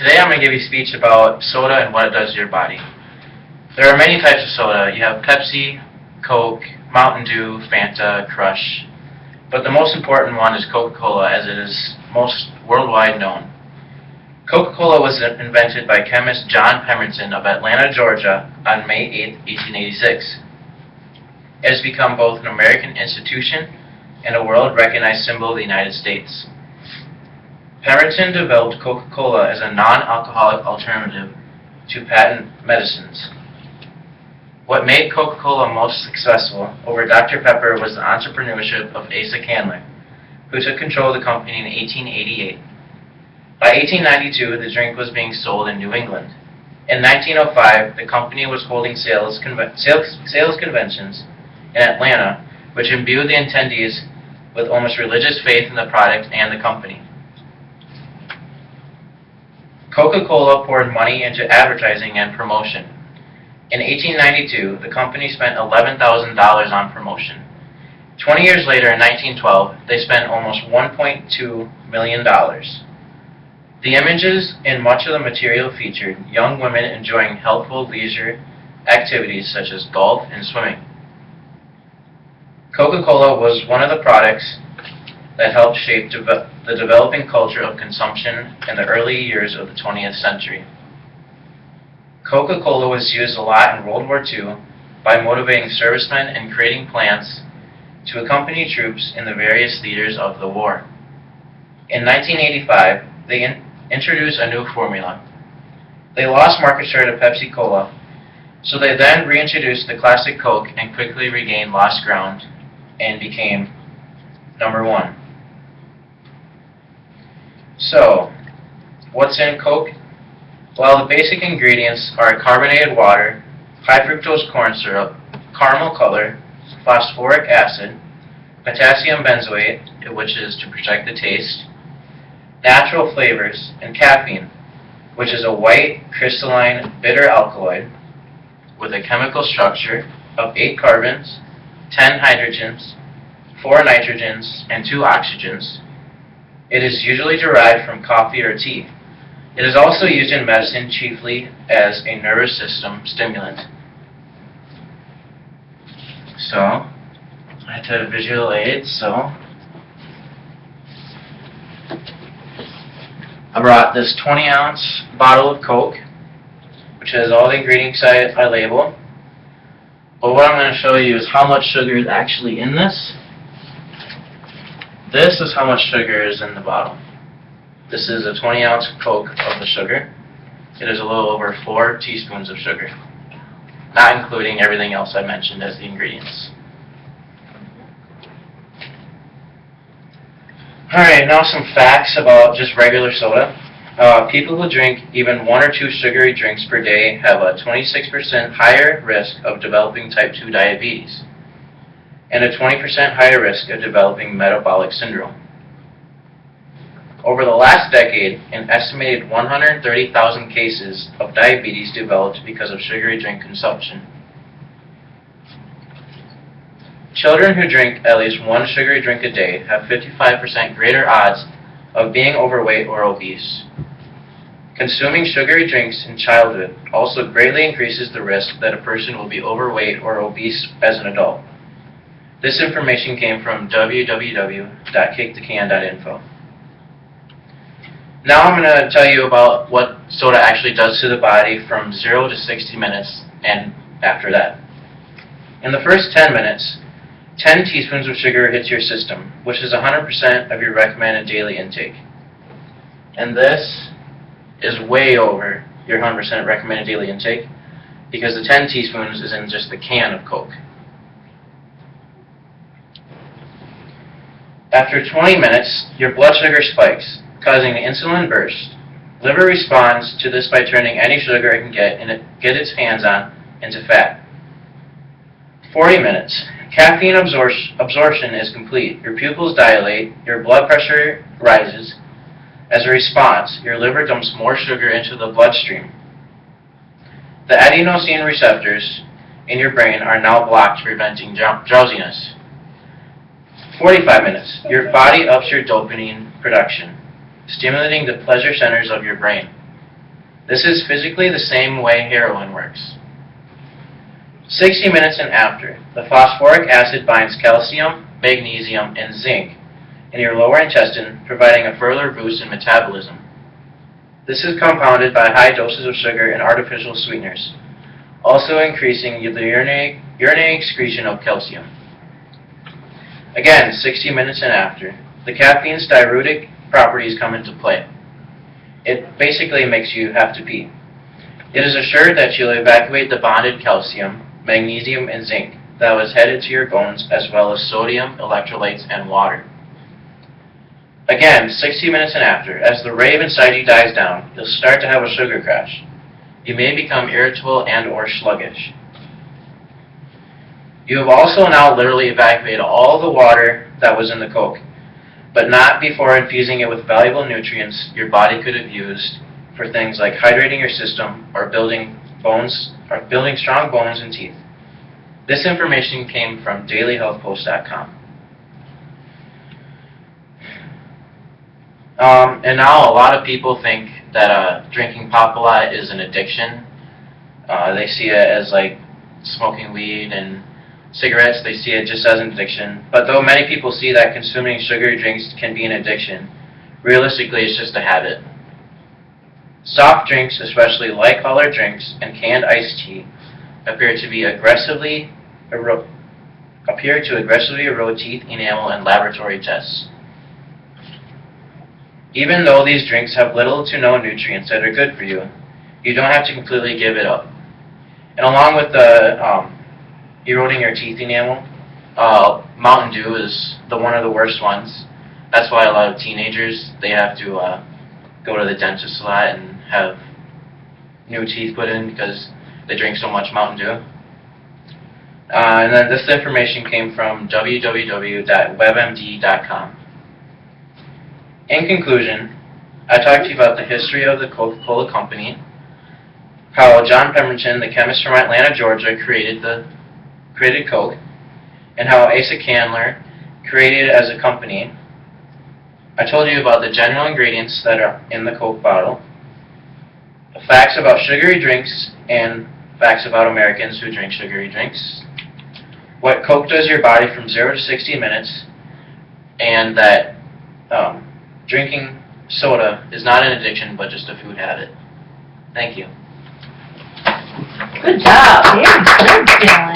Today I'm going to give you a speech about soda and what it does to your body. There are many types of soda. You have Pepsi, Coke, Mountain Dew, Fanta, Crush. But the most important one is Coca-Cola, as it is most worldwide known. Coca-Cola was invented by chemist John Pemberton of Atlanta, Georgia on May 8, 1886. It has become both an American institution and a world-recognized symbol of the United States. Pemberton developed Coca-Cola as a non-alcoholic alternative to patent medicines. What made Coca-Cola most successful over Dr. Pepper was the entrepreneurship of Asa Candler, who took control of the company in 1888. By 1892, the drink was being sold in New England. In 1905, the company was holding sales conventions in Atlanta, which imbued the attendees with almost religious faith in the product and the company. Coca-Cola poured money into advertising and promotion. In 1892, the company spent $11,000 on promotion. 20 years later, in 1912, they spent almost $1.2 million. The images and much of the material featured young women enjoying healthful leisure activities such as golf and swimming. Coca-Cola was one of the products that helped shape the developing culture of consumption in the early years of the 20th century. Coca-Cola was used a lot in World War II by motivating servicemen and creating plans to accompany troops in the various theaters of the war. In 1985, they introduced a new formula. They lost market share to Pepsi Cola, so they then reintroduced the classic Coke and quickly regained lost ground and became number one. So, what's in Coke? Well, the basic ingredients are carbonated water, high fructose corn syrup, caramel color, phosphoric acid, potassium benzoate, which is to protect the taste, natural flavors, and caffeine, which is a white, crystalline, bitter alkaloid with a chemical structure of 8 carbons, 10 hydrogens, 4 nitrogens, and 2 oxygens. It is usually derived from coffee or tea. It is also used in medicine chiefly as a nervous system stimulant. So, I have to have visual aids, so I brought this 20-ounce bottle of Coke, which has all the ingredients I label. But what I'm going to show you is how much sugar is actually in this. This is how much sugar is in the bottle. This is a 20-ounce Coke of the sugar. It is a little over 4 teaspoons of sugar, not including everything else I mentioned as the ingredients. Alright, now some facts about just regular soda. People who drink even 1 or 2 sugary drinks per day have a 26% higher risk of developing type 2 diabetes and a 20% higher risk of developing metabolic syndrome. Over the last decade, an estimated 130,000 cases of diabetes developed because of sugary drink consumption. Children who drink at least 1 sugary drink a day have 55% greater odds of being overweight or obese. Consuming sugary drinks in childhood also greatly increases the risk that a person will be overweight or obese as an adult. This information came from www.kickthecan.info. Now I'm going to tell you about what soda actually does to the body from 0 to 60 minutes and after that. In the first 10 minutes, 10 teaspoons of sugar hits your system, which is 100% of your recommended daily intake. And this is way over your 100% recommended daily intake because the 10 teaspoons is in just the can of Coke. After 20 minutes, your blood sugar spikes, causing an insulin burst. Liver responds to this by turning any sugar it can get its hands on into fat. 40 minutes. Caffeine absorption is complete. Your pupils dilate, your blood pressure rises. As a response, your liver dumps more sugar into the bloodstream. The adenosine receptors in your brain are now blocked, preventing drowsiness. 45 minutes. Your body ups your dopamine production, stimulating the pleasure centers of your brain. This is physically the same way heroin works. 60 minutes and after, the phosphoric acid binds calcium, magnesium, and zinc in your lower intestine, providing a further boost in metabolism. This is compounded by high doses of sugar and artificial sweeteners, also increasing the urinary excretion of calcium. Again, 60 minutes and after, the caffeine's diuretic properties come into play. It basically makes you have to pee. It is assured that you'll evacuate the bonded calcium, magnesium, and zinc that was headed to your bones, as well as sodium, electrolytes, and water. Again, 60 minutes and after, as the rave inside you dies down, you'll start to have a sugar crash. You may become irritable and or sluggish. You have also now literally evacuated all the water that was in the Coke, but not before infusing it with valuable nutrients your body could have used for things like hydrating your system or building strong bones and teeth. This information came from dailyhealthpost.com. And now a lot of people think that drinking pop a lot is an addiction. They see it as like smoking weed and cigarettes. They see it just as an addiction. But though many people see that consuming sugary drinks can be an addiction, realistically it's just a habit. Soft drinks, especially light colored drinks and canned iced tea, appear to aggressively erode teeth, enamel, and laboratory tests. Even though these drinks have little to no nutrients that are good for you, you don't have to completely give it up. And along with the eroding your teeth enamel, Mountain Dew is one of the worst ones. That's why a lot of teenagers, they have to go to the dentist a lot and have new teeth put in because they drink so much Mountain Dew. And then this information came from www.webmd.com. In conclusion, I talked to you about the history of the Coca-Cola Company, how John Pemberton, the chemist from Atlanta, Georgia, created Coke, and how Asa Candler created it as a company. I told you about the general ingredients that are in the Coke bottle, facts about sugary drinks, and facts about Americans who drink sugary drinks, what Coke does to your body from 0 to 60 minutes, and that drinking soda is not an addiction, but just a food habit. Thank you. Good job. Very good job.